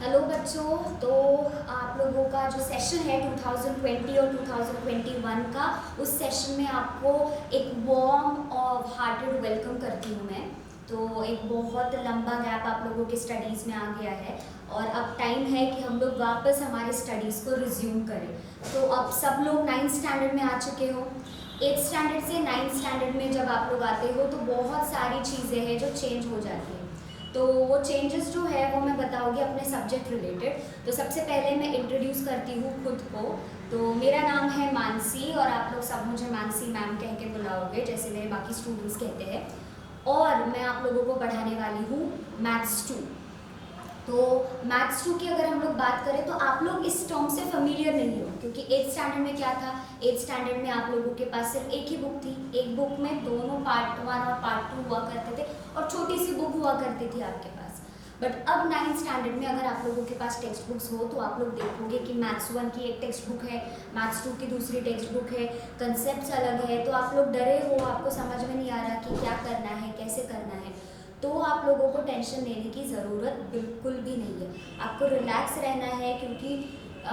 Hello बच्चों। तो आप लोगों का जो सेशन है 2020 और 2021 का, उस सेशन में आपको एक वार्म और हार्टेड वेलकम करती हूँ मैं। तो एक बहुत लंबा गैप आप लोगों के स्टडीज़ में आ गया है और अब टाइम है कि हम लोग वापस हमारे स्टडीज़ को रिज्यूम करें। तो अब सब लोग 9th स्टैंडर्ड में आ चुके हो। 8th स्टैंडर्ड से 9th स्टैंडर्ड में जब आप लोग आते हो तो बहुत सारी चीज़ें हैं जो चेंज हो जाती हैं। तो वो चेंजेस जो है वो मैं बताऊंगी अपने सब्जेक्ट रिलेटेड। तो सबसे पहले मैं इंट्रोड्यूस करती हूँ खुद को। तो मेरा नाम है मानसी और आप लोग सब मुझे मानसी मैम कह के बुलाओगे जैसे मेरे बाकी स्टूडेंट्स कहते हैं। और मैं आप लोगों को पढ़ाने वाली हूँ मैथ्स 2। तो मैथ्स 2 की अगर हम लोग बात करें तो आप लोग इस टर्म से फेमिलियर नहीं हो, क्योंकि 8th स्टैंडर्ड में क्या था, 8th स्टैंडर्ड में आप लोगों के पास सिर्फ एक ही बुक थी। एक बुक में दोनों पार्ट 1 और पार्ट 2 हुआ करते थे और छोटी सी बुक हुआ करती थी आपके पास। बट अब 9th स्टैंडर्ड में अगर आप लोगों के पास टेक्स्ट बुक्स हो तो आप लोग देखोगे कि मैथ्स 1 की एक टेक्स्ट बुक है, मैथ्स 2 की दूसरी टेक्स्ट बुक है, कंसेप्ट अलग है। तो आप लोग डरे हो, आपको समझ में नहीं आ रहा कि क्या करना है, कैसे करना है। तो आप लोगों को टेंशन लेने की ज़रूरत बिल्कुल भी नहीं है। आपको रिलैक्स रहना है, क्योंकि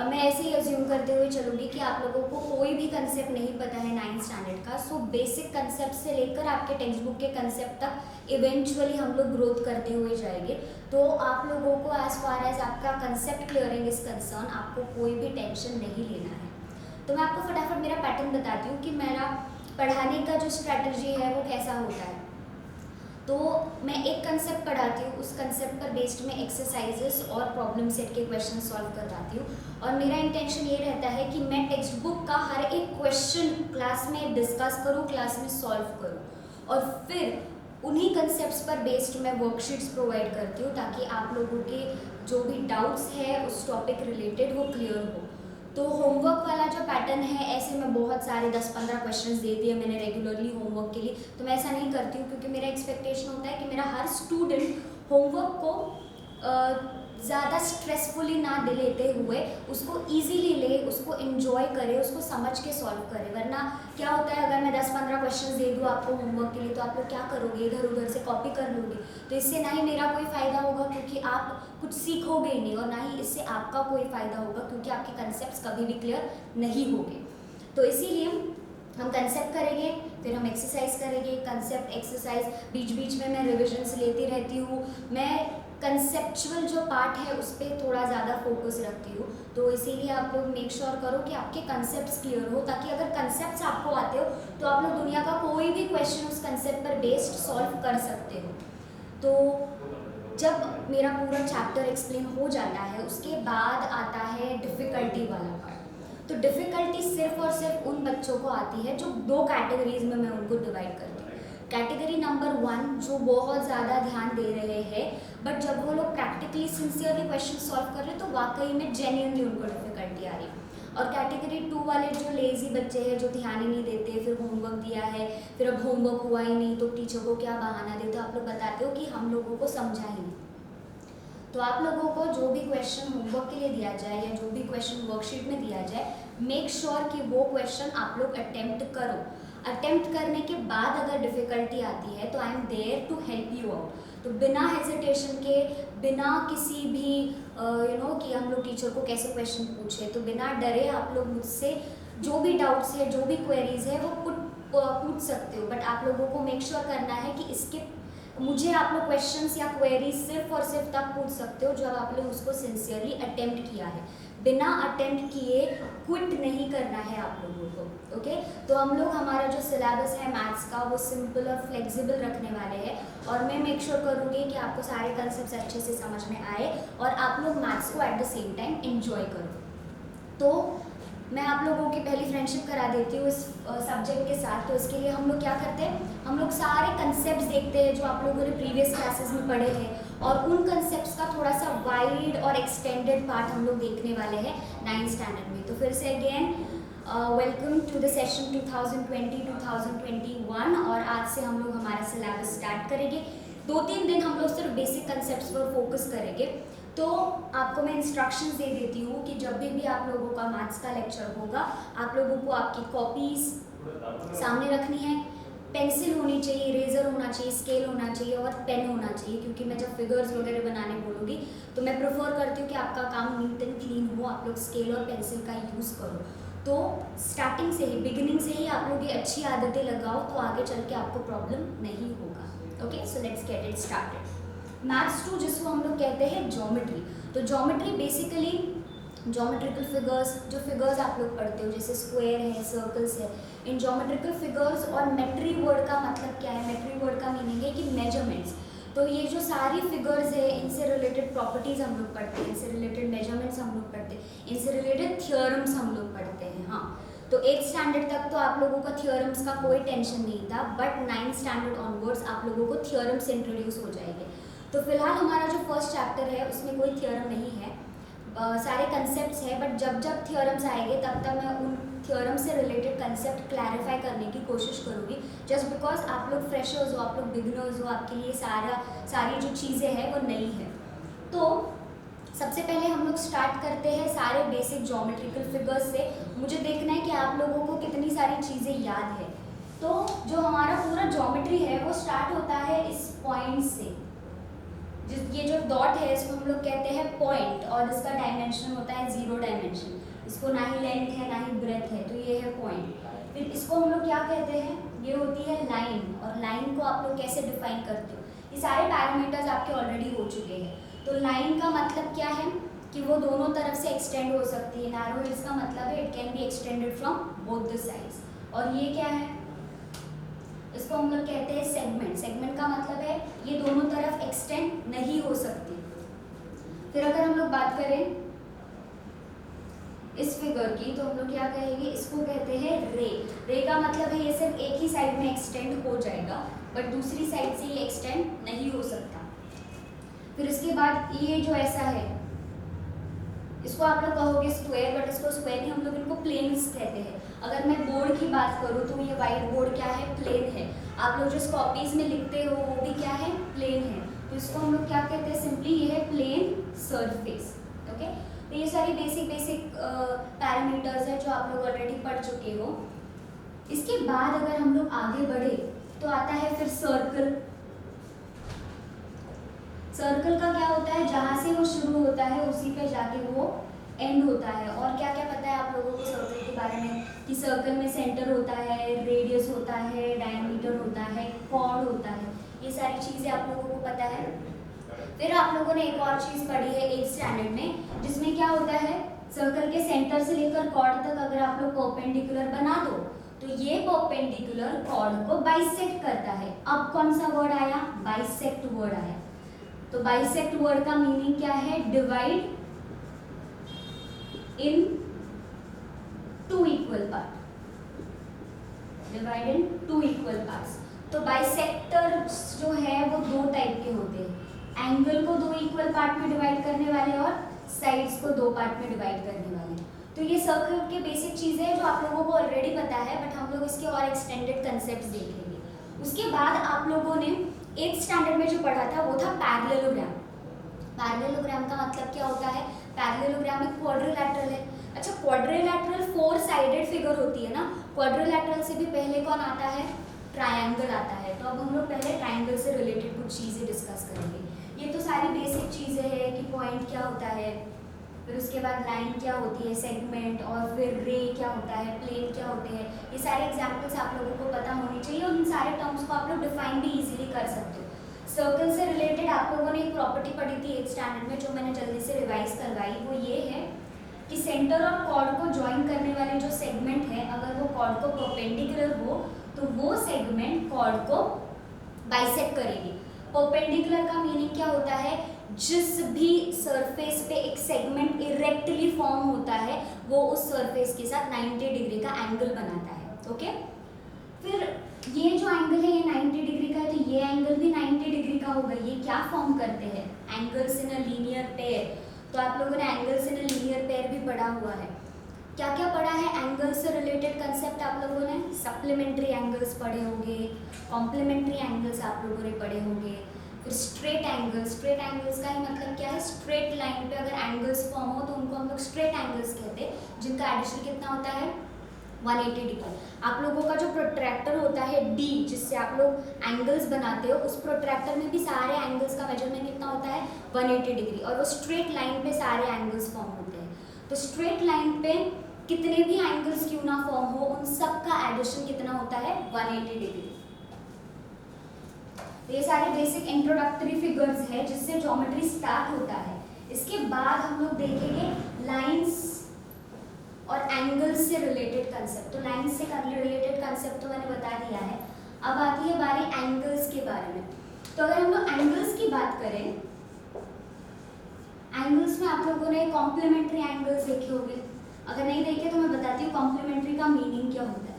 मैं ऐसे ही अज्यूम करते हुए चलूँगी कि आप लोगों को कोई भी कंसेप्ट नहीं पता है 9th स्टैंडर्ड का। सो बेसिक कंसेप्ट से लेकर आपके टेक्स्ट बुक के कंसेप्ट तक इवेंचुअली हम लोग ग्रोथ करते हुए जाएंगे। तो आप लोगों को एज फार एज आपका कंसेप्ट क्लियरिंग इज कंसर्न, आपको कोई भी टेंशन नहीं लेना है। तो मैं आपको फटाफट मेरा पैटर्न बताती हूँ कि मेरा पढ़ाने का जो स्ट्रैटेजी है वो कैसा होता है। तो मैं एक कंसेप्ट पढ़ाती हूँ, उस कंसेप्ट पर बेस्ड में एक्सरसाइजेस और प्रॉब्लम सेट के क्वेश्चन सॉल्व करवाती हूँ। और मेरा इंटेंशन ये रहता है कि मैं टेक्स्ट बुक का हर एक क्वेश्चन क्लास में डिस्कस करूँ, क्लास में सॉल्व करूँ और फिर उन्हीं कंसेप्ट्स पर बेस्ड मैं वर्कशीट्स प्रोवाइड करती हूँ ताकि आप लोगों के जो भी डाउट्स है उस टॉपिक रिलेटेड वो क्लियर हो। तो होमवर्क वाला जो पैटर्न है, ऐसे मैं बहुत सारे 10-15 क्वेश्चंस दे दिए मैंने रेगुलरली होमवर्क के लिए। तो मैं ऐसा नहीं करती हूँ, क्योंकि मेरा एक्सपेक्टेशन होता है कि मेरा हर स्टूडेंट होमवर्क को ज़्यादा स्ट्रेसफुली ना लेते हुए उसको ईजीली ले, उसको इन्जॉय करे, उसको समझ के सॉल्व करे। वरना क्या होता है, अगर मैं 10-15 क्वेश्चंस दे दूँ आपको होमवर्क के लिए तो आप लोग क्या करोगे, इधर उधर से कॉपी कर लोगे। तो इससे ना ही मेरा कोई फ़ायदा होगा, क्योंकि आप कुछ सीखोगे ही नहीं, और ना ही इससे आपका कोई फ़ायदा होगा, क्योंकि आपके कंसेप्ट कभी भी क्लियर नहीं होंगे। तो इसीलिए हम कंसेप्ट करेंगे, फिर हम एक्सरसाइज करेंगे, कंसेप्ट एक्सरसाइज, बीच बीच में मैं रिविजन्स लेती रहती हूँ। मैं कंसेप्चुअल जो पार्ट है उस पर थोड़ा ज़्यादा फोकस रखती हूँ। तो इसीलिए आप लोग मेक श्योर करो कि आपके कंसेप्ट्स क्लियर हो, ताकि अगर कंसेप्ट्स आपको आते हो तो आप लोग दुनिया का कोई भी क्वेश्चन उस कंसेप्ट पर बेस्ड सॉल्व कर सकते हो। तो जब मेरा पूरा चैप्टर एक्सप्लेन हो जाता है उसके बाद आता है डिफ़िकल्टी वाला पार्ट। तो डिफ़िकल्टी सिर्फ और सिर्फ उन बच्चों को आती है जो 2 कैटेगरीज में मैं उनको डिवाइड करती हूँ। कैटेगरी नंबर 1 जो बहुत ज़्यादा ध्यान दे रहे हैं, बट जब वो लोग प्रैक्टिकली सिंसियरली क्वेश्चन सॉल्व कर रहे हैं तो वाकई में जेन्युइनली उनको डिफ़िकल्टी आ रही है। और कैटेगरी 2 वाले जो लेज़ी बच्चे हैं, जो ध्यान ही नहीं देते, फिर होमवर्क दिया है, फिर अब होमवर्क हुआ ही नहीं तो टीचर को क्या बहाना देते हो, आप लोग बताते हो कि हम लोगों को समझा ही नहीं। तो आप लोगों को जो भी क्वेश्चन होमवर्क के लिए दिया जाए या जो भी क्वेश्चन वर्कशीट में दिया जाए, मेक श्योर कि वो क्वेश्चन आप लोग अटेम्प्ट करो। अटेम्प्ट करने के बाद अगर डिफ़िकल्टी आती है तो I am there to help you out. तो बिना हेजिटेशन के, बिना किसी भी कि हम लोग टीचर को कैसे क्वेश्चन पूछे, तो बिना डरे आप लोग मुझसे जो भी डाउट्स है, जो भी क्वेरीज है वो पूछ सकते हो। बट आप लोगों को मेक श्योर करना है कि इसके मुझे आप लोग क्वेश्चंस या क्वेरीज सिर्फ और सिर्फ तब पूछ सकते हो जब आप लोग उसको सिंसियरली अटेम्प्ट किया है। बिना अटेम्प्ट किए क्विट नहीं करना है आप लोगों को। ओके, तो हम लोग हमारा जो सिलेबस है मैथ्स का वो सिंपल और फ्लेक्सिबल रखने वाले हैं, और मैं मेक श्योर करूँगी कि आपको सारे कंसेप्ट अच्छे से समझ में आए और आप लोग मैथ्स को at the same time enjoy करो। तो मैं आप लोगों की पहली फ्रेंडशिप करा देती हूँ इस सब्जेक्ट के साथ। तो इसके लिए हम लोग क्या करते हैं, हम लोग सारे कंसेप्ट्स देखते हैं जो आप लोगों ने प्रीवियस क्लासेस में पढ़े हैं, और उन कंसेप्ट्स का थोड़ा सा वाइड और एक्सटेंडेड पार्ट हम लोग देखने वाले हैं 9th स्टैंडर्ड में। तो फिर से again welcome to the session 2020-2021। और आज से हम लोग हमारा सिलेबस स्टार्ट करेंगे। 2-3 दिन हम लोग सिर्फ बेसिक कंसेप्ट्स पर फोकस करेंगे। तो आपको मैं इंस्ट्रक्शंस दे देती हूँ कि जब भी आप लोगों का मैथ्स का लेक्चर होगा, आप लोगों को आपकी कॉपीज़ सामने रखनी है, पेंसिल होनी चाहिए, इरेजर होना चाहिए, स्केल होना चाहिए और पेन होना चाहिए, क्योंकि मैं जब फिगर्स वगैरह बनाने बोलूँगी होगी। तो मैं प्रेफर करती हूँ कि आपका काम नीट एंड क्लीन हो, आप लोग स्केल और पेंसिल का यूज़ करो। तो स्टार्टिंग से ही, बिगिनिंग से ही आप लोग ये अच्छी आदतें लगाओ तो आगे चल के आपको प्रॉब्लम नहीं होगा। Okay, so let's get it started. Maths 2 जिसको हम लोग कहते हैं ज्योमेट्री। तो ज्योमेट्री बेसिकली ज्योमेट्रिकल फिगर्स, जो फिगर्स आप लोग पढ़ते हो जैसे स्क्वायर है, सर्कल्स है, इन ज्योमेट्रिकल फिगर्स। और मेट्री वर्ड का मतलब क्या है? मेट्री वर्ड का मीनिंग है कि मेजरमेंट्स। तो ये जो सारी फिगर्स है इनसे रिलेटेड प्रॉपर्टीज हम लोग पढ़ते हैं, इनसे रिलेटेड मेजरमेंट्स हम लोग पढ़ते हैं, इनसे रिलेटेड थियोरम्स हम लोग पढ़ते हैं। हाँ, तो 8th स्टैंडर्ड तक तो आप लोगों का थियोरम्स का कोई टेंशन नहीं था, बट 9th स्टैंडर्ड ऑनवर्ड्स आप लोगों को थियोरम्स इंट्रोड्यूस हो जाएंगे। तो फिलहाल हमारा जो फर्स्ट चैप्टर है उसमें कोई थियोरम नहीं है, सारे कंसेप्ट्स है, बट जब जब थियोरम्स आएंगे तब तक मैं उन थियोरम से रिलेटेड कंसेप्ट क्लैरिफाई करने की कोशिश करूँगी। जस्ट बिकॉज आप लोग फ्रेशर्स हो, आप लोग बिगिनर्स हो, आपके लिए सारी जो चीज़ें हैं वो नई है। तो सबसे पहले हम लोग स्टार्ट करते हैं सारे बेसिक ज्योमेट्रिकल फिगर्स से। मुझे देखना है कि आप लोगों को कितनी सारी चीज़ें याद है। तो जो हमारा पूरा ज्योमेट्री है वो स्टार्ट होता है इस पॉइंट से। ये जो डॉट है इसको हम लोग कहते हैं पॉइंट, और इसका डायमेंशन होता है 0 डायमेंशन। इसको ना ही लेंथ है ना ही ब्रेथ है, तो ये है पॉइंट। फिर इसको हम लोग क्या कहते हैं? ये होती है लाइन। और लाइन को आप लोग कैसे डिफाइन करते हो? ये सारे पैरामीटर्स आपके ऑलरेडी हो चुके हैं। तो लाइन का मतलब क्या है कि वो दोनों तरफ से एक्सटेंड हो सकती है। नैरो इसका मतलब है it can be extended from both the sides. और ये क्या है? इसको हम लोग कहते हैं सेगमेंट। सेगमेंट का मतलब है ये दोनों तरफ एक्सटेंड नहीं हो सकती। फिर अगर हम लोग बात करें इस फिगर की तो हम लोग क्या कहेंगे? इसको कहते हैं रे। रे का मतलब है ये सिर्फ एक ही साइड में एक्सटेंड हो जाएगा, बट दूसरी साइड से ये एक्सटेंड नहीं हो सकता। फिर इसके बाद ये जो ऐसा है इसको आप लोग कहोगे स्क्वायर, बट इसको स्क्वायर नहीं, हम लोग इनको प्लेन्स कहते हैं। अगर मैं बोर्ड की बात करूँ तो ये व्हाइट बोर्ड क्या है? प्लेन है। आप लोग जो कॉपीज में लिखते हो वो भी क्या है? प्लेन है। तो इसको हम लोग क्या कहते हैं? सिंपली ये है प्लेन सरफेस। ओके, तो ये सारी बेसिक पैरामीटर्स है जो आप लोग ऑलरेडी पढ़ चुके हो। इसके बाद अगर हम लोग आगे बढ़े तो आता है फिर सर्कल। सर्कल का क्या होता है? जहाँ से वो शुरू होता है उसी पे जाके वो एंड होता है। और क्या क्या पता है आप लोगों को सर्कल के बारे में? कि सर्कल में सेंटर होता है, रेडियस होता है, डायमीटर होता है, कॉर्ड होता है, ये सारी चीज़ें आप लोगों को पता है। फिर आप लोगों ने एक और चीज़ पढ़ी है 8th स्टैंडर्ड में, जिसमें क्या होता है? सर्कल के सेंटर से लेकर कॉर्ड तक अगर आप लोग परपेंडिकुलर बना दो तो ये परपेंडिकुलर कॉर्ड को बाइसेक्ट करता है। अब कौन सा वर्ड आया? बाइसेक्ट वर्ड आया। तो बाइसेक्ट वर्ड का मीनिंग क्या है? Divide in 2 equal part. Divide in 2 equal parts. तो बाइसेक्टर्स जो है वो 2 टाइप के होते हैं। एंगल को 2 इक्वल पार्ट में डिवाइड करने वाले और साइड्स को 2 पार्ट में डिवाइड करने वाले। तो ये सर्कल के बेसिक चीज़ें हैं जो आप लोगों को ऑलरेडी पता है, बट हम लोग इसके और एक्सटेंडेड कंसेप्ट्स देखेंगे। उसके बाद आप लोगों ने 8th स्टैंडर्ड में जो पढ़ा था वो था पैरेललोग्राम। पैरेललोग्राम का मतलब क्या होता है? पैरेललोग्राम एक क्वाड्रिलैटरल है। अच्छा, क्वाड्रिलैटरल 4 साइडेड फिगर होती है ना। क्वाड्रिलैटरल से भी पहले कौन आता है? ट्रायंगल आता है। तो अब हम लोग पहले ट्रायंगल से रिलेटेड कुछ चीज़ें डिस्कस करेंगे। ये तो सारी बेसिक चीज़ें हैं कि पॉइंट क्या होता है, फिर उसके बाद लाइन क्या होती है, सेगमेंट, और फिर रे क्या होता है, प्लेन क्या होते हैं। ये सारे एग्जाम्पल्स आप लोगों को पता होने चाहिए और इन सारे टर्म्स को आप लोग डिफाइन भी इजीली कर सकते हो। सर्कल से रिलेटेड आप लोगों ने एक प्रॉपर्टी पढ़ी थी 8th स्टैंडर्ड में, जो मैंने जल्दी से रिवाइज करवाई। वो ये है कि सेंटर और कॉर्ड को ज्वाइन करने वाले जो सेगमेंट है, अगर वो कॉर्ड को परपेंडिकुलर हो तो वो सेगमेंट कॉर्ड को बाइसेक्ट करेगी। परपेंडिकुलर का मीनिंग क्या होता है? जिस भी सरफेस पे एक सेगमेंट इरेक्टली फॉर्म होता है वो उस सरफेस के साथ 90 डिग्री का एंगल बनाता है। ओके, फिर ये जो एंगल है ये 90 डिग्री का है, तो ये एंगल भी 90 डिग्री का होगा। ये क्या फॉर्म करते हैं? Angles in a linear pair. तो आप लोगों ने angles in a linear pair भी पढ़ा हुआ है। क्या क्या पढ़ा है एंगल्स से रिलेटेड कंसेप्ट? आप लोगों ने सप्लीमेंट्री एंगल्स पढ़े होंगे, कॉम्प्लीमेंट्री एंगल्स आप लोगों ने पढ़े होंगे, फिर स्ट्रेट एंगल्स। स्ट्रेट एंगल्स का ही मतलब क्या है? स्ट्रेट लाइन पे अगर एंगल्स फॉर्म हो तो उनको हम लोग स्ट्रेट एंगल्स कहते हैं, जिनका एडिशन कितना होता है? 180 डिग्री। आप लोगों का जो प्रोट्रैक्टर होता है D, जिससे आप लोग एंगल्स बनाते हो, उस प्रोट्रैक्टर में भी सारे एंगल्स का मेजरमेंट कितना होता है 180 डिग्री, और वो स्ट्रेट लाइन पे सारे एंगल्स फॉर्म होते हैं। तो स्ट्रेट लाइन पे कितने भी एंगल्स क्यों ना फॉर्म हो, उन सब का एडिशन कितना होता है 180 डिग्री। तो ये सारे बेसिक इंट्रोडक्टरी फिगर्स है जिससे ज्योमेट्री स्टार्ट होता है। इसके बाद हम लोग देखेंगे लाइंस और एंगल्स से रिलेटेड कंसेप्ट। तो लाइंस से रिलेटेड कंसेप्ट तो मैंने बता दिया है। अब आती है बारी एंगल्स के बारे में। तो अगर हम लोग एंगल्स की बात करें, एंगल्स में आप लोगों ने कॉम्प्लीमेंट्री एंगल्स देखे होंगे। अगर नहीं देखे तो मैं बताती हूँ कॉम्प्लीमेंट्री का मीनिंग क्या होता है।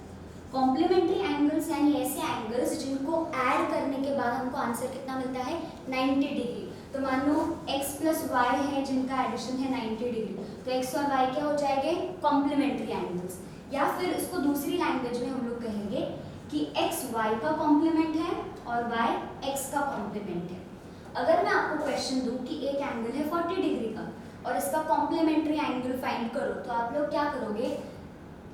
कॉम्प्लीमेंट्री एंगल्स यानी ऐसे एंगल्स जिनको ऐड करने के बाद हमको आंसर कितना मिलता है 90 डिग्री। तो मान लो x प्लस वाई है जिनका एडिशन है 90 डिग्री, तो x और y क्या हो जाएंगे कॉम्प्लीमेंट्री एंगल्स। या फिर इसको दूसरी लैंग्वेज में हम लोग कहेंगे कि x y का कॉम्प्लीमेंट है और y x का कॉम्प्लीमेंट है। अगर मैं आपको क्वेश्चन दूं कि एक एंगल है 40 डिग्री का और इसका कॉम्प्लीमेंट्री एंगल फाइंड करो, तो आप लोग क्या करोगे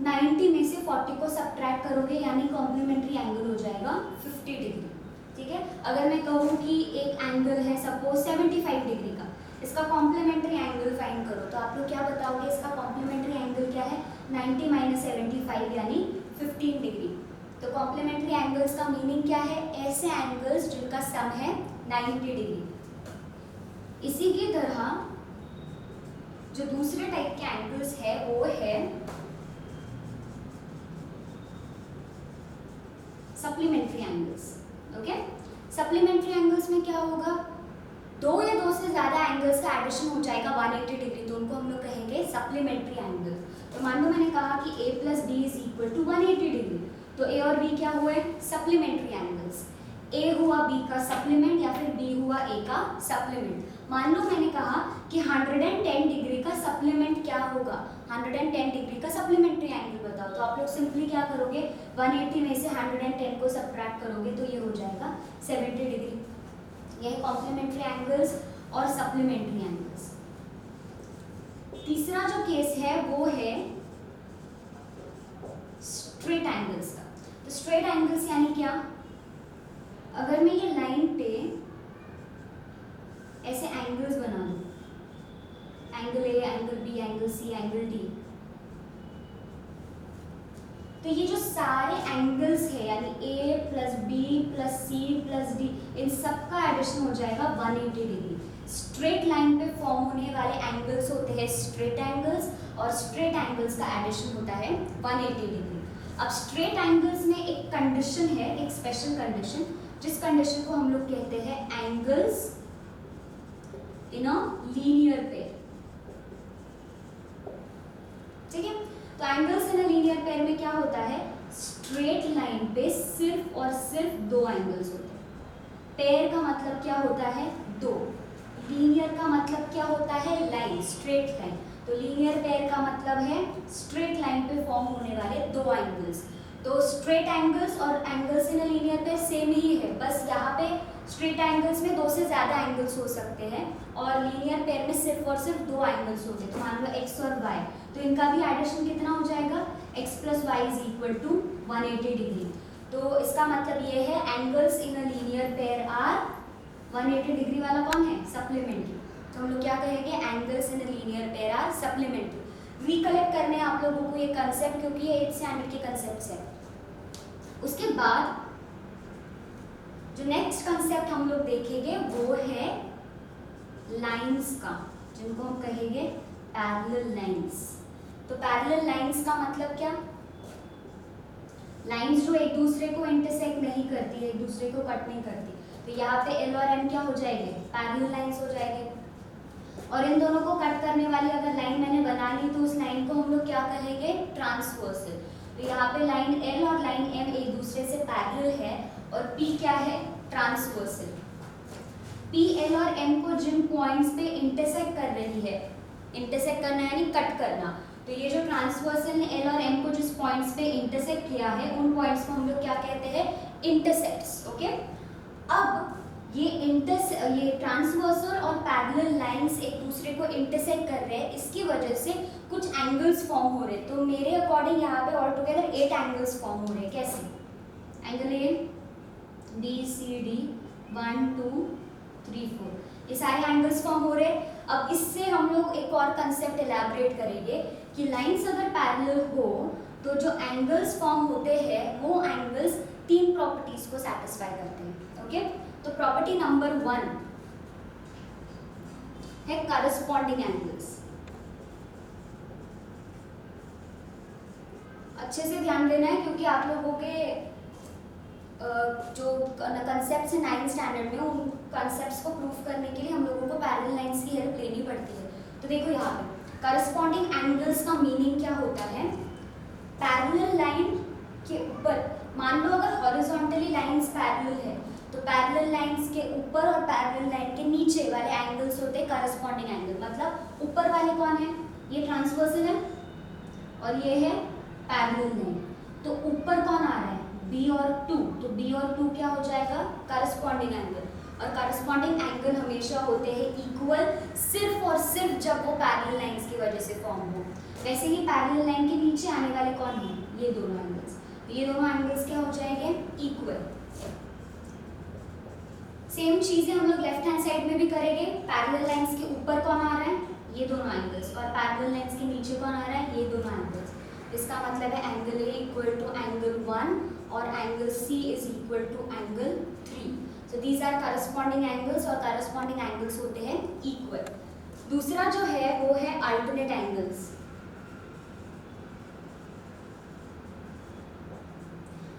90 में से 40 को सब्ट्रैक्ट करोगे, यानी कॉम्प्लीमेंट्री एंगल हो जाएगा 50 डिग्री। ठीक है। अगर मैं कहूँ कि एक एंगल है सपोज 75 डिग्री का, इसका कॉम्प्लीमेंट्री एंगल फाइंड करो, तो आप लोग क्या बताओगे इसका कॉम्प्लीमेंट्री एंगल क्या है 90 माइनस 75 यानी 15 डिग्री। तो कॉम्प्लीमेंट्री एंगल्स का मीनिंग क्या है, ऐसे एंगल्स जिनका सम है 90 डिग्री। इसी की तरह जो दूसरे टाइप के एंगल्स है वो है supplementary angles. Okay, supplementary angles में क्या होगा, दो या दो से ज्यादा एंगल्स का एडिशन हो जाएगा 180 डिग्री, तो उनको हम लोग कहेंगे सप्लीमेंट्री एंगल। तो मान लो मैंने कहा कि a plus B is equal to 180 degree, तो a और b क्या हुए सप्लीमेंट्री एंगल्स। a हुआ b का सप्लीमेंट या फिर b हुआ a का सप्लीमेंट। मान लो मैंने कहा कि 110 डिग्री का सप्लीमेंट क्या होगा, 110 डिग्री का सप्लीमेंट्री एंगल बताओ, तो आप लोग सिंपली क्या करोगे 180 में से 110 को सब्ट्रैक्ट करोगे तो ये हो जाएगा 70 डिग्री। यह कॉम्प्लीमेंट्री एंगल्स और सप्लीमेंट्री एंगल्स। तीसरा जो केस है वो है स्ट्रेट एंगल्स का। तो स्ट्रेट एंगल्स यानी क्या, अगर मैं ये लाइन पे ऐसे एंगल्स बना दूं, angle A, angle B, angle C, angle D, तो ये जो सारे एंगल्स है यानी A plus B plus C plus D, इन सब का एडिशन हो जाएगा 180 डिग्री। स्ट्रेट लाइन पे फॉर्म होने वाले एंगल्स होते हैं स्ट्रेट एंगल्स, और स्ट्रेट एंगल्स का एडिशन होता है 180 डिग्री। अब स्ट्रेट एंगल्स में एक कंडीशन है, एक स्पेशल कंडीशन, जिस कंडीशन को हम लोग कहते हैं angles in a linear pair. ठीक है, तो angles in a linear pair में क्या होता है, स्ट्रेट लाइन पे सिर्फ और सिर्फ दो एंगल्स होते हैं। पेयर का मतलब क्या होता है दो, लीनियर का मतलब क्या होता है लाइन, स्ट्रेट लाइन। तो लीनियर पेयर का मतलब है स्ट्रेट लाइन पे फॉर्म होने वाले दो एंगल्स। तो स्ट्रेट एंगल्स और angles in a linear pair same ही है, बस यहाँ पे स्ट्रेट एंगल्स में दो से ज्यादा एंगल्स हो सकते हैं और लीनियर पेयर में सिर्फ और सिर्फ दो एंगल्स होंगे। तो मान लो x और y, तो इनका भी एडिशन कितना हो जाएगा x plus y is equal to 180 degree. तो इसका मतलब ये है angles in a linear pair are 180 degree वाला कौन है सप्लीमेंट्री। तो हम लोग क्या कहेंगे angles in a linear pair are supplementary. Recollect करने आप लोगों को ये कंसेप्ट, क्योंकि ये 8th स्टैंडर्ड के कंसेप्ट है। उसके बाद जो नेक्स्ट कंसेप्ट हम लोग देखेंगे वो है लाइंस का, जिनको हम कहेंगे पैरेलल लाइंस। तो पैरेलल लाइंस का मतलब क्या, लाइंस जो एक दूसरे को इंटरसेक्ट नहीं करती है, एक दूसरे को कट नहीं करती। तो यहाँ पे एल और एम क्या हो जाएंगे पैरेलल लाइंस हो जाएंगे। और इन दोनों को कट करने वाली अगर लाइन मैंने बना ली तो उस लाइन को हम लोग क्या कहेंगे ट्रांसवर्सल। तो यहाँ पे लाइन एल और लाइन एम एक दूसरे से पैरेलल है और पी क्या है ट्रांसवर्सल। पी एल और एम को जिन पॉइंट्स पे इंटरसेक्ट कर रही है, इंटरसेक्ट करना यानी कट करना, तो ये जो ट्रांसवर्सल ने एल और एम को जिस पॉइंट्स पे इंटरसेक्ट किया है उन पॉइंट्स को हम लोग क्या कहते हैं इंटरसेक्ट्स। ओके, अब ये ट्रांसवर्सल और पैरेलल लाइंस एक दूसरे को इंटरसेक्ट कर रहे हैं, इसकी वजह से कुछ एंगल्स फॉर्म हो रहे हैं। तो मेरे अकॉर्डिंग यहाँ पे ऑल टुगेदर 8 एंगल्स फॉर्म हो रहे हैं। कैसे? Angle A B C D 1 2 3 4 ये सारे एंगल्स फॉर्म हो रहे हैं। अब इससे हम लोग एक और कंसेप्ट एलैबोरेट करेंगे कि लाइंस अगर पैरेलल हो तो जो एंगल्स फॉर्म होते हैं वो एंगल्स 3 प्रॉपर्टीज को सेटिस्फाई करते हैं। ओके, तो प्रॉपर्टी नंबर 1 है करस्पॉन्डिंग एंगल्स। अच्छे से ध्यान देना है क्योंकि आप लोगों के जो कंसेप्ट्स हैं 9th स्टैंडर्ड में, उन कंसेप्ट्स को प्रूफ करने के लिए हम लोगों को पैरेलल लाइंस की हेल्प लेनी पड़ती है। तो देखो यहाँ पे करस्पॉन्डिंग एंगल्स का मीनिंग क्या होता है? पैरेलल लाइन के ऊपर, मान लो अगर हॉरिजॉन्टली लाइंस पैरेलल है तो पैरेलल लाइंस के ऊपर और पैरेलल लाइन के नीचे वाले एंगल्स होते हैं करस्पॉन्डिंग एंगल। मतलब ऊपर वाले कौन है? ये ट्रांसवर्सल है और ये है पैरेलल लाइन। तो ऊपर कौन आ रहा है? B और 2। तो B और 2 क्या हो जाएगा? Corresponding angle. और करस्पॉन्डिंग एंगल हमेशा होते हैं इक्वल सिर्फ और सिर्फ जब वो पैरेलल लाइंस की वजह से फॉर्म हो। वैसे ही पैरेलल लाइन के नीचे आने वाले कौन हैं? ये दोनों एंगल्स। ये दोनों एंगल्स क्या हो जाएंगे? इक्वल। सेम चीजें हम लोग लेफ्ट हैंड साइड में भी करेंगे। पैरेलल लाइंस के ऊपर कौन आ रहा है? ये दोनों एंगल्स। और पैरेलल लाइंस के नीचे कौन आ रहा है? ये दोनों एंगल्स। इसका मतलब है angle A equal to angle 1 और angle C is equal to angle 3। So these are corresponding angles और करस्पॉन्डिंग एंगल्स होते हैं इक्वल। दूसरा जो है वो है अल्टरनेट एंगल्स।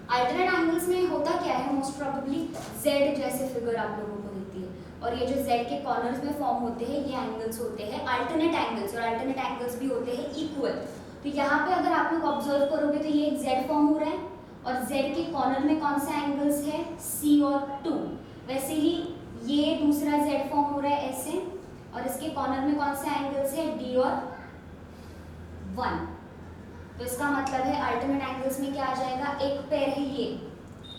अल्टरनेट एंगल्स में होता क्या है? मोस्ट प्रोबेबली Z जैसे फिगर आप लोगों को दिखती है और ये जो Z के कॉर्नर्स में फॉर्म होते हैं ये एंगल्स होते हैं अल्टरनेट एंगल्स। और अल्टरनेट एंगल्स भी होते हैं इक्वल। तो यहाँ पे अगर आप लोग ऑब्जर्व करोगे तो ये एक Z फॉर्म हो रहा है और Z के कॉर्नर में कौन सा एंगल्स है? C और 2। वैसे ही ये दूसरा Z फॉर्म हो रहा है ऐसे और इसके कॉर्नर में कौन सा एंगल्स है? D और 1। तो इसका मतलब है अल्टरनेट एंगल्स में क्या आ जाएगा? एक पेयर है ये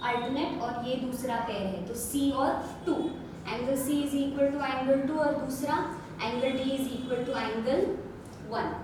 अल्टरनेट और ये दूसरा पेयर है, तो C और 2। Angle C is equal to angle 2 और दूसरा angle D is equal to angle 1।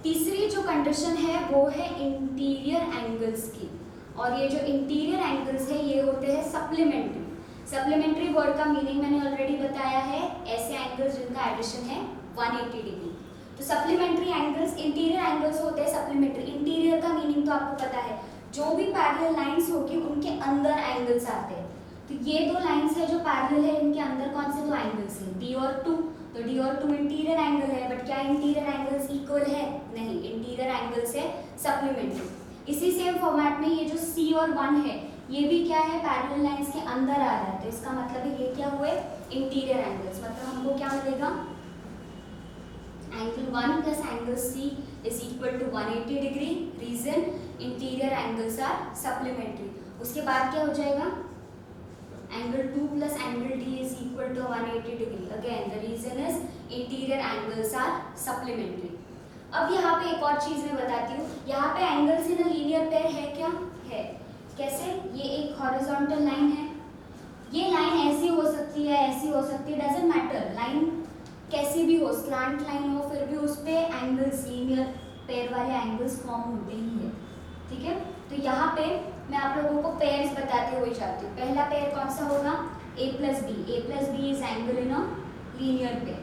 तीसरी जो कंडीशन है वो है इंटीरियर एंगल्स की। और ये जो इंटीरियर एंगल्स है ये होते हैं सप्लीमेंट्री। सप्लीमेंट्री वर्ड का मीनिंग मैंने ऑलरेडी बताया है, ऐसे एंगल्स जिनका एडिशन है 180 डिग्री। तो सप्लीमेंट्री एंगल्स, इंटीरियर एंगल्स होते हैं सप्लीमेंट्री। इंटीरियर का मीनिंग तो आपको पता है, जो भी पैरेलल लाइंस होगी उनके अंदर एंगल्स आते हैं। तो ये दो लाइंस है जो पैरेलल है, इनके अंदर कौन से दो एंगल्स हैं? D और 2। तो D और 2 इंटीरियर एंगल है, बट क्या इंटीरियर एंगल्स इक्वल है? नहीं, इंटीरियर एंगल्स है सप्लीमेंट्री। इसी सेम फॉर्मेट में ये जो C और 1 है ये भी क्या है? पैरेलल लाइंस के अंदर आ रहा है। तो इसका मतलब है ये क्या हुए? Interior angles. मतलब हमको क्या मिलेगा? Angle 1 plus angle C is equal to 180 degree. Reason interior angles are supplementary. उसके बाद क्या हो जाएगा? Angle 2 plus angle D is equal to 180 degree. Again the reason is interior angles are supplementary. अब यहाँ पे एक और चीज मैं बताती हूँ, यहाँ पे angles in a linear pair है क्या? है। कैसे? ये एक हॉरिजॉन्टल लाइन है, ये लाइन ऐसी हो सकती है, ऐसी हो सकती है, डजंट मैटर, लाइन कैसी भी हो, स्लैंट लाइन हो, फिर भी उस पे एंगल्स, लीनियर पेयर वाले एंगल्स फॉर्म होते ही है। ठीक है, तो यहाँ पे मैं आप लोगों को पेयर्स बताते हुए जाती हूँ। पहला पेयर कौन सा होगा? A plus B. A plus B is angle in a linear pair.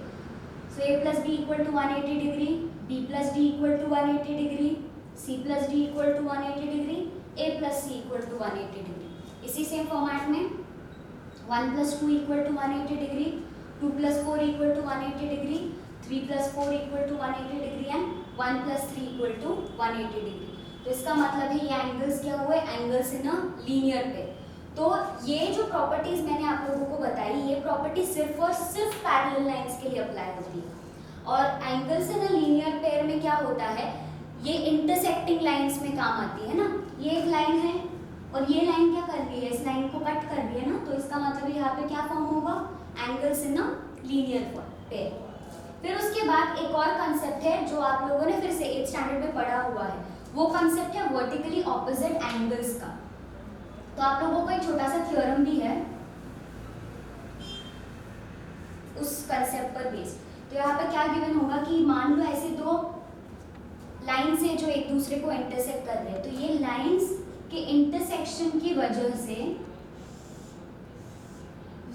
So A plus B equal to 180 degree, B plus D equal to 180 degree, C plus D equal to 180 degree, A plus C equal to 180 degree. इसी same format में 1 plus 2 equal to 180 degree, 2 plus 4 equal to 180 degree, 3 plus 4 equal to 180 degree and 1 plus 3 equal to 180 degree. तो इसका मतलब है ये angles क्या हुए? Angles in a linear pair. तो ये जो प्रॉपर्टीज मैंने आप लोगों को बताई, ये प्रॉपर्टी सिर्फ और सिर्फ पैरेलल लाइंस के लिए अप्लाई होती है। और angles in a linear pair में क्या होता है? ये इंटरसेक्टिंग लाइंस में काम आती है ना। ये एक लाइन है और ये लाइन क्या कर रही है? इस लाइन को कट कर रही है ना। तो इसका मतलब यहाँ पे क्या फॉर्म होगा? Angles in a linear pair. फिर उसके बाद एक और कंसेप्ट है जो आप लोगों ने फिर से 8th स्टैंडर्ड में पढ़ा हुआ है, वो कंसेप्ट है वर्टिकली ऑपोजिट एंगल्स का। तो आप लोगों को एक छोटा सा थ्योरम भी है, उस कंसेप्ट पर बेस्ड। तो यहाँ पे क्या गिवन होगा कि मान लो ऐसे दो लाइन्स है जो एक दूसरे को इंटरसेक्ट कर रहे हैं, तो ये लाइन्स के इंटरसेक्शन की वजह से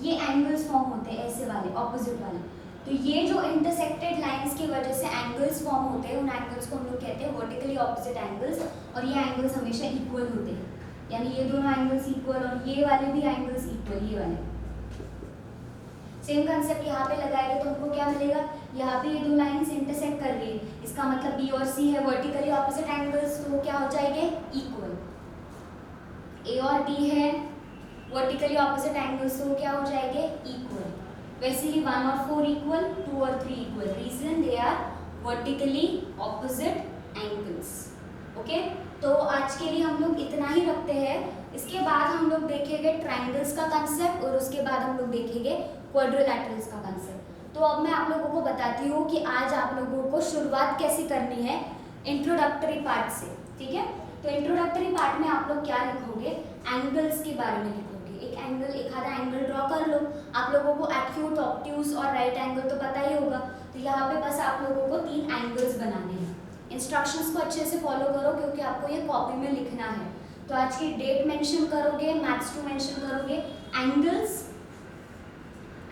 ये एंगल्स फॉर्म होते हैं, ऐसे वाले ऑपोजिट वाले। तो ये जो इंटरसेक्टेड लाइंस की वजह से एंगल्स फॉर्म होते हैं, उन एंगल्स को हम लोग कहते हैं वर्टिकली ऑपोजिट एंगल्स, और ये एंगल्स हमेशा इक्वल होते हैं, यानी ये दोनों एंगल्स इक्वल और ये वाले भी एंगल्स इक्वल, ये वाले। सेम कंसेप्ट यहाँ पे लगाएंगे तो हमको क्या मिलेगा, यहाँ पे ये दो लाइंस इंटरसेक्ट कर रही है, इसका मतलब बी और सी है वर्टिकली ऑपोजिट एंगल्स, तो वो क्या हो जाएंगे इक्वल। ए और डी है वर्टिकली ऑपोजिट एंगल्स, तो वो क्या हो जाएंगे इक्वल। वैसे ही 1 और 4 इक्वल, 2 और 3 equal, reason they are vertically opposite angles. Okay, तो आज के लिए हम लोग इतना ही रखते हैं। इसके बाद हम लोग देखेंगे ट्राइंगल्स का कंसेप्ट और उसके बाद हम लोग देखेंगे क्वाड्रिलैटरल्स का कंसेप्ट। तो अब मैं आप लोगों को बताती हूँ कि आज आप लोगों को शुरुआत कैसे करनी है इंट्रोडक्टरी पार्ट से, ठीक है। तो इंट्रोडक्टरी पार्ट में आप लोग क्या लिखोगे, एंगल्स के बारे में लिखोगे। एक एंगल, एक आधा एंगल ड्रॉ कर लो। आप लोगों को एक्यूट, ऑब्ट्यूज और राइट एंगल तो पता ही होगा, तो यहाँ पे बस आप लोगों को 3 एंगल्स बनाने हैं। इंस्ट्रक्शंस को अच्छे से फॉलो करो क्योंकि आपको ये कॉपी में लिखना है। तो आज की डेट मेंशन करोगे, मैथ्स 2 मेंशन करोगे, एंगल्स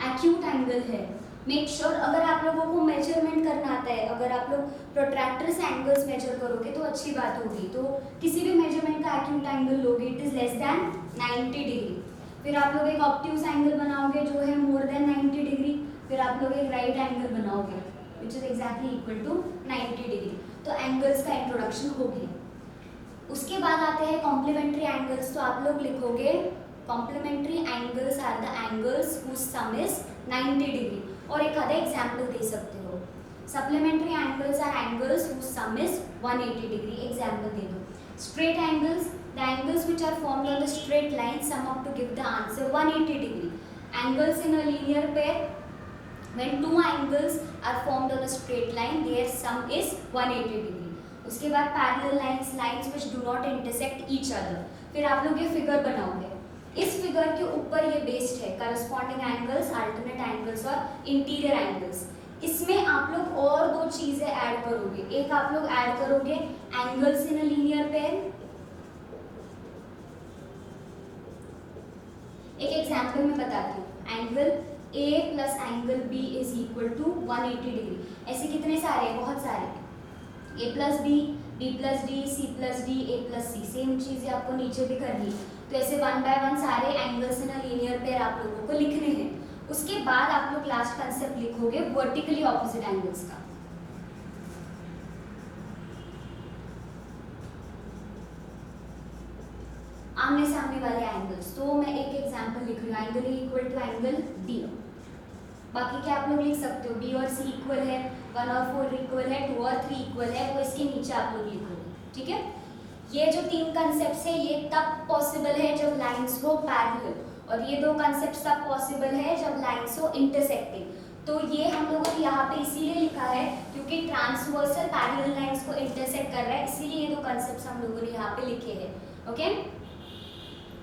एक्यूट एंगल है। मेक श्योर अगर आप लोगों को मेजरमेंट करना आता है, अगर आप लोग प्रोट्रैक्टर से एंगल्स मेजर करोगे तो अच्छी बात होगी। तो किसी भी मेजरमेंट का एक्यूट एंगल लोगे, it is less than 90 degree. फिर आप लोग एक ऑब्ट्यूज एंगल बनाओगे जो है मोर देन 90 डिग्री। फिर आप लोग एक राइट एंगल बनाओगे which is exactly equal to 90 degree. तो एंगल्स का इंट्रोडक्शन हो गया। उसके बाद आते हैं कॉम्प्लीमेंट्री एंगल्स। तो आप लोग लिखोगे complementary angles are the angles whose sum is 90 degree, और एक आधा एग्जाम्पल दे सकते हो। Supplementary angles are angles whose sum is 180 degree, example दे दो। Straight angles, the angles which are formed on the straight line sum up to give the answer 180 degree. Angles in a linear pair, when two angles are formed on a straight line their sum is 180 degree. उसके बाद parallel lines, lines which do not intersect each other. फिर आप लोग ये figure बनाओगे। इस figure के ऊपर ये बेस्ड है करस्पॉन्डिंग एंगल्स, अल्टरनेट एंगल्स और इंटीरियर एंगल्स। इसमें आप लोग और 2 चीजें ऐड करोगे। एक आप लोग ऐड करोगे angles in a linear pair. एक एग्जाम्पल में बताती हूँ, angle A plus angle B is equal to 180 degree. ऐसे कितने सारे हैं, बहुत सारे। A plus B, B plus D, C plus D, A plus C, same चीज़ें आपको नीचे भी करनी। तो ऐसे 1 बाय 1 सारे angles in a linear pair आप लोगों को लिखने हैं। उसके बाद आप लोग लास्ट कंसेप्ट लिखोगे वर्टिकली ऑपोजिट एंगल्स का। आमने सामने वाले एंगल्स। तो मैं एक एग्जांपल लिख रही हूँ, angle A equal to angle D. बाकी क्या आप लोग लिख सकते हो, बी और सी इक्वल है, 1 और 4 इक्वल है, 2 और 3 इक्वल है, वो इसके नीचे आप लोग लिखोगे, ठीक है। ये जो 3 कंसेप्ट है ये तब पॉसिबल है जब लाइंस हो पैरेलल, और ये 2 कंसेप्ट तब पॉसिबल है जब लाइंस हो इंटरसेक्टिंग। तो ये हम लोगों ने यहाँ पे इसीलिए लिखा है क्योंकि ट्रांसवर्सल पैरेलल लाइंस को इंटरसेक्ट कर रहा है, इसीलिए ये 2 कंसेप्ट हम लोगों ने यहाँ पे लिखे हैं। ओके,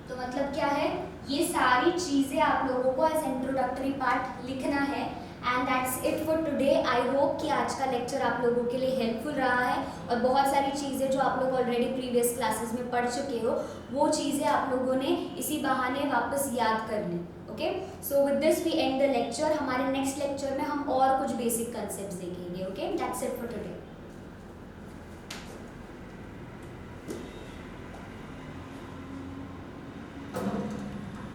तो मतलब क्या है, ये सारी चीज़ें आप लोगों को एज इंट्रोडक्टरी पार्ट लिखना है। And that's it for today. I hope कि आज का लेक्चर आप लोगों के लिए हेल्पफुल रहा है, और बहुत सारी चीज़ें जो आप लोग ऑलरेडी प्रीवियस क्लासेस में पढ़ चुके हो वो चीज़ें आप लोगों ने इसी बहाने वापस याद कर ली। Okay, so with this we end the lecture. हमारे नेक्स्ट लेक्चर में हम और कुछ बेसिक कंसेप्ट देखेंगे। Okay, that's it for today.